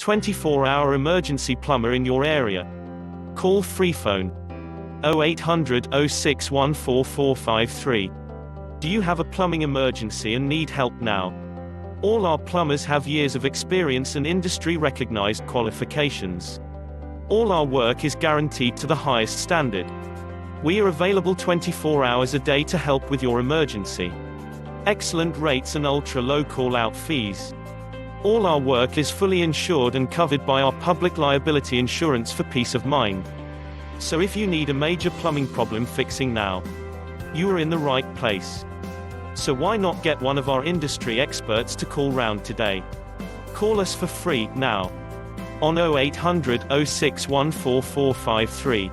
24-hour emergency plumber in your area. Call free phone 0800 06144453. Do you have a plumbing emergency and need help now? All our plumbers have years of experience and industry-recognized qualifications. All our work is guaranteed to the highest standard. We are available 24 hours a day to help with your emergency. Excellent rates and ultra-low call-out fees. All our work is fully insured and covered by our public liability insurance for peace of mind. So if you need a major plumbing problem fixing now, you are in the right place. So why not get one of our industry experts to call round today? Call us for free, now, on 0800 06144453.